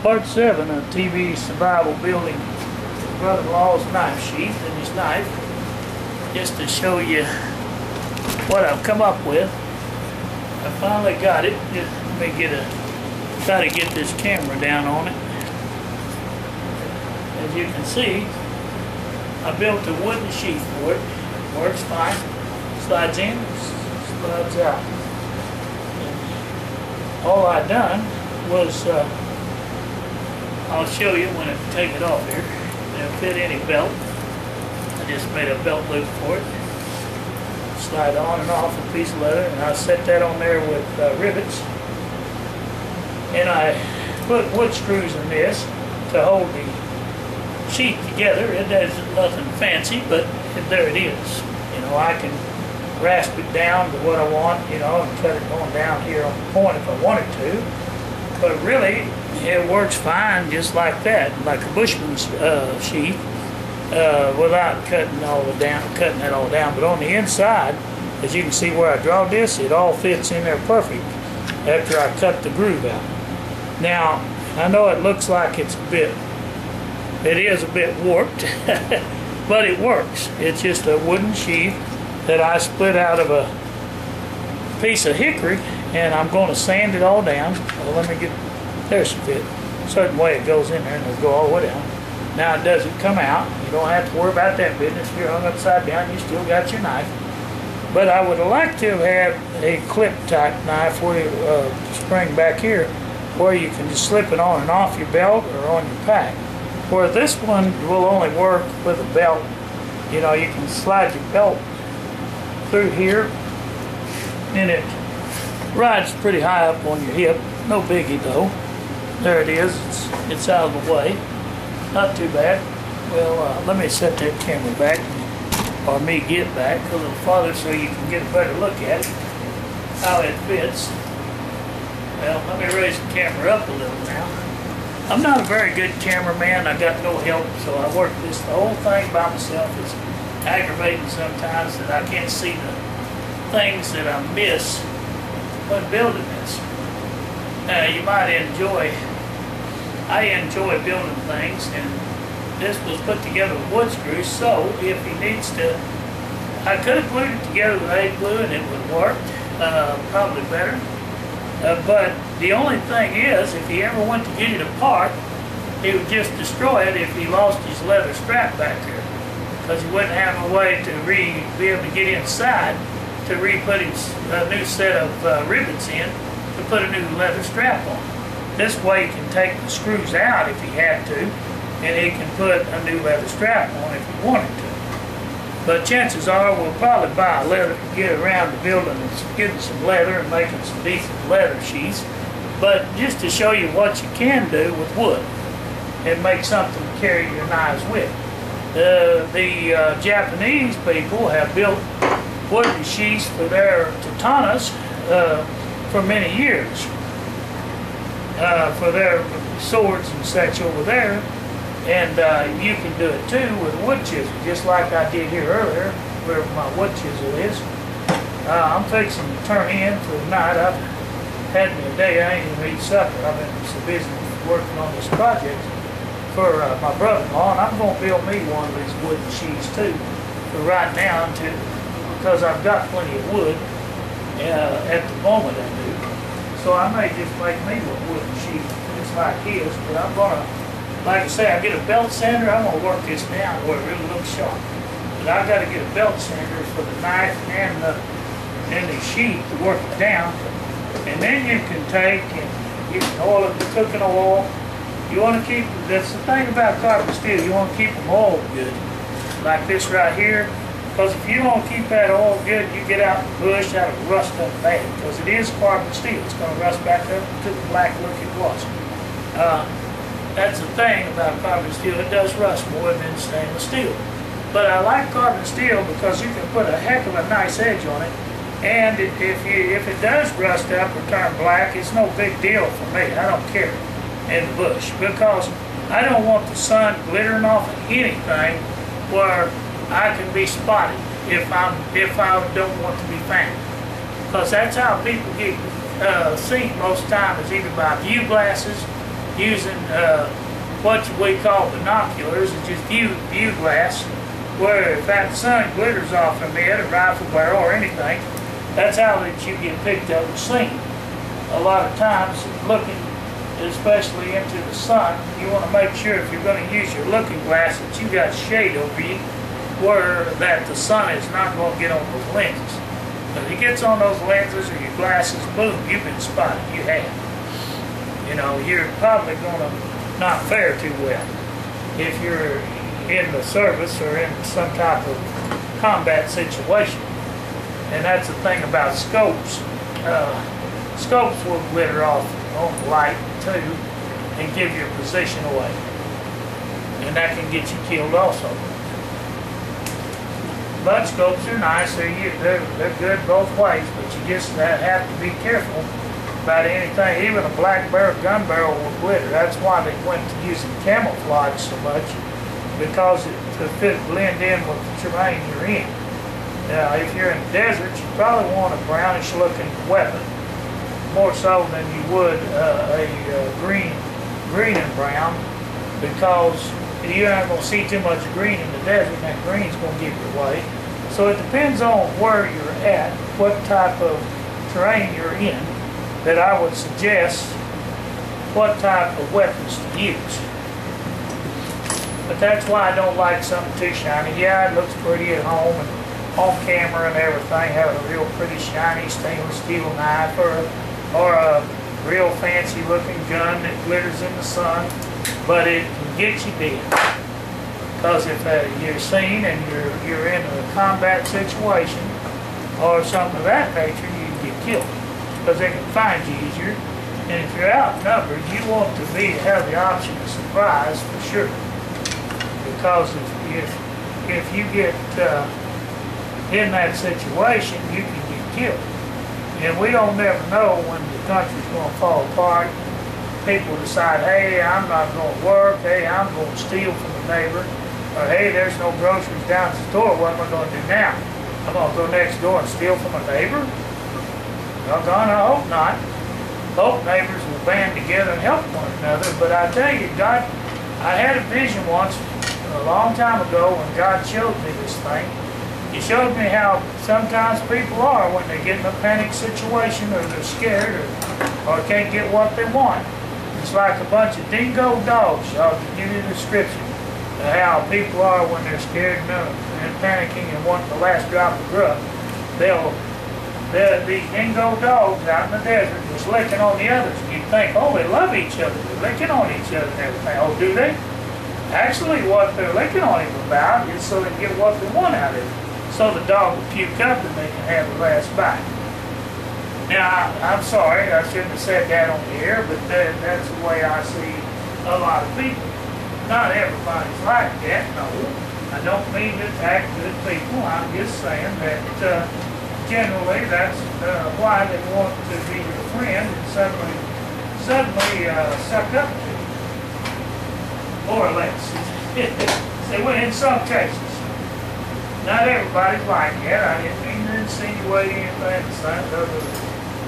Part 7 of TV Survival Building Brother-in-law's knife sheath and his knife, just to show you what I've come up with. I finally got it. Just let me try to get this camera down on it. As you can see, I built a wooden sheath for it. Works fine. Slides in, slides out. And all I done was, I'll show you when I take it off here. It'll fit any belt. I just made a belt loop for it. Slide on and off a piece of leather, and I set that on there with rivets. And I put wood screws in this to hold the sheath together. It does nothing fancy, but there it is. You know, I can rasp it down to what I want, you know, and cut it going down here on the point if I wanted to. But really, it works fine just like that, like a Bushman's sheath, without cutting that all down. But on the inside, as you can see where I draw this, it all fits in there perfect after I cut the groove out. Now, I know it looks like it is a bit warped, but it works. It's just a wooden sheath that I split out of a piece of hickory, and I'm going to sand it all down. Well, let me get, there's some fit. A certain way it goes in there and it'll go all the way down. Now it doesn't come out. You don't have to worry about that business. If you're hung upside down, you still got your knife. But I would like to have a clip type knife where you spring back here, where you can just slip it on and off your belt or on your pack. Where this one will only work with a belt. You know, you can slide your belt through here, and it rides pretty high up on your hip. No biggie though. There it is. It's out of the way. Not too bad. Well, let me set that camera back, or me get back a little farther so you can get a better look at it, how it fits. Well, let me raise the camera up a little now. I'm not a very good cameraman. I got no help, so I work the whole thing by myself. It's aggravating sometimes that I can't see the things that I miss when building this. You might enjoy, I enjoy building things, and this was put together with wood screws, so if he needs to, I could have glued it together with egg glue and it would work, probably better. But the only thing is, if he ever went to get it apart, he would just destroy it if he lost his leather strap back here, because he wouldn't have a way to be able to get inside to re-put his new set of rivets in to put a new leather strap on. This way he can take the screws out if he had to, and he can put a new leather strap on if he wanted to. But chances are we'll probably buy a leather, get around to building and getting some leather and making some decent leather sheaths. But just to show you what you can do with wood and make something to carry your knives with. The Japanese people have built wooden sheaths for their katanas for many years. For their swords and such over there. And you can do it too with a wood chisel, just like I did here earlier, where my wood chisel is. I'm fixing to turn in for the night. I've had me a day, I ain't even eat supper. I've been so busy working on this project for my brother-in-law, and I'm going to build me one of these wooden sheaths too, for right now, because I've got plenty of wood at the moment I do. So I may just make me a wooden sheath just like his, but I'm going to, like I say, I get a belt sander. I'm going to work this down where it really looks sharp. But I've got to get a belt sander for the knife and the sheath to work it down. And then you can take and get oil, the cooking oil. You want to keep, that's the thing about carbon steel, you want to keep them oiled good. Like this right here. Because if you don't keep that oil good, you get out in the bush, that'll rust up bad. Because it is carbon steel. It's going to rust back up to the black look it was. That's the thing about carbon steel. It does rust more than stainless steel. But I like carbon steel because you can put a heck of a nice edge on it. And if it does rust up or turn black, it's no big deal for me. I don't care in the bush, because I don't want the sun glittering off of anything where I can be spotted if I don't want to be found. Because that's how people get seen most of the time, is either by view glasses using what we call binoculars, which is view glass, where if that sun glitters off from it, a rifle barrel or anything, that's how that you get picked up and seen. A lot of times, looking especially into the sun, you want to make sure if you're going to use your looking glass that you got shade over you where that the sun is not going to get on those lenses. If it gets on those lenses or your glasses, boom, you've been spotted. You have. You know, you're probably going to not fare too well if you're in the service or in some type of combat situation. And that's the thing about scopes. Scopes will glitter off on light too and give your position away. And that can get you killed also. But scopes are nice, they're good both ways, but you just have to be careful about anything. Even a black barrel gun barrel will glitter. That's why they went to using camouflage so much, because to blend in with the terrain you're in. Now, if you're in the desert, you probably want a brownish looking weapon, more so than you would a green and brown, because you're not going to see too much green in the desert, and that green's going to give you away. So it depends on where you're at, what type of terrain you're in, that I would suggest what type of weapons to use. But that's why I don't like something too shiny. Yeah, it looks pretty at home and on camera and everything, having a real pretty shiny stainless steel knife or a real fancy looking gun that glitters in the sun, but it can get you dead. Because if you're seen and you're in a combat situation or something of that nature, you can get killed because they can find you easier. And if you're outnumbered, you want to have the option of surprise for sure. Because if you get in that situation, you can get killed. And we don't never know when the country's going to fall apart. People decide, hey, I'm not going to work, hey, I'm going to steal from the neighbor, or hey, there's no groceries down at the store, what am I going to do now? I'm going to go next door and steal from a neighbor? Doggone, I hope not. Both neighbors will band together and help one another, but I tell you, God, I had a vision once, a long time ago, when God showed me this thing. He showed me how sometimes people are when they get in a panic situation or they're scared or can't get what they want. It's like a bunch of dingo dogs. I'll give you the description of how people are when they're scared and panicking and want the last drop of grub. These dingo dogs out in the desert just licking on the others. And you think, oh, they love each other. They're licking on each other and everything. Oh, do they? Actually, what they're licking on him about is so they can get what they want out of him. So the dog will puke up and they can have the last bite. Now, I'm sorry, I shouldn't have said that on the air, but that's the way I see a lot of people. Not everybody's like that, no. I don't mean to attack good people. I'm just saying that generally that's why they want to be your friend and suddenly suck up to you. More or less. So, in some cases. Not everybody's like that. I didn't mean to insinuate anything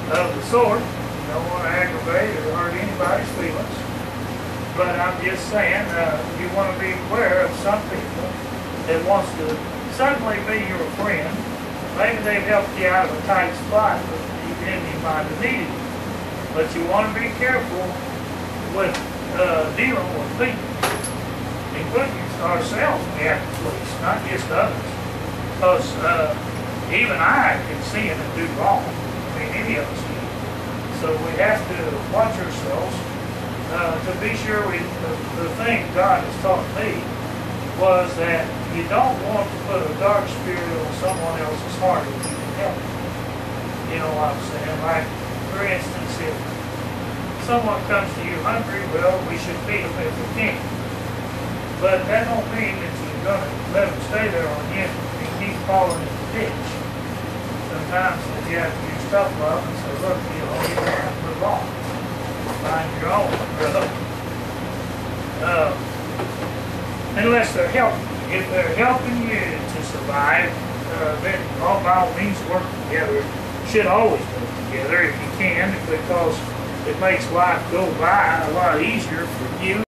of the sort. Don't want to aggravate or hurt anybody's feelings. But I'm just saying, you want to be aware of some people that wants to suddenly be your friend. Maybe they've helped you out of a tight spot, but then you might have needed it. But you want to be careful with dealing with people, including ourselves, we have to police, not just others. Because even I can see it and do wrong. I mean, any of us can. So we have to watch ourselves to be sure the thing God has taught me was that you don't want to put a dark spirit on someone else's heart if you can help it. You know what I'm saying? Like, for instance, if someone comes to you hungry, well, we should feed them if we can. But that don't mean that you're going to let them stay there on you and keep falling in the ditch. Sometimes you have to use tough love and say, look, you know, you have to move on. Find your own, brother. Unless they're helping you. If they're helping you to survive, then by all means work together. Should always work together if you can, because it makes life go by a lot easier for you.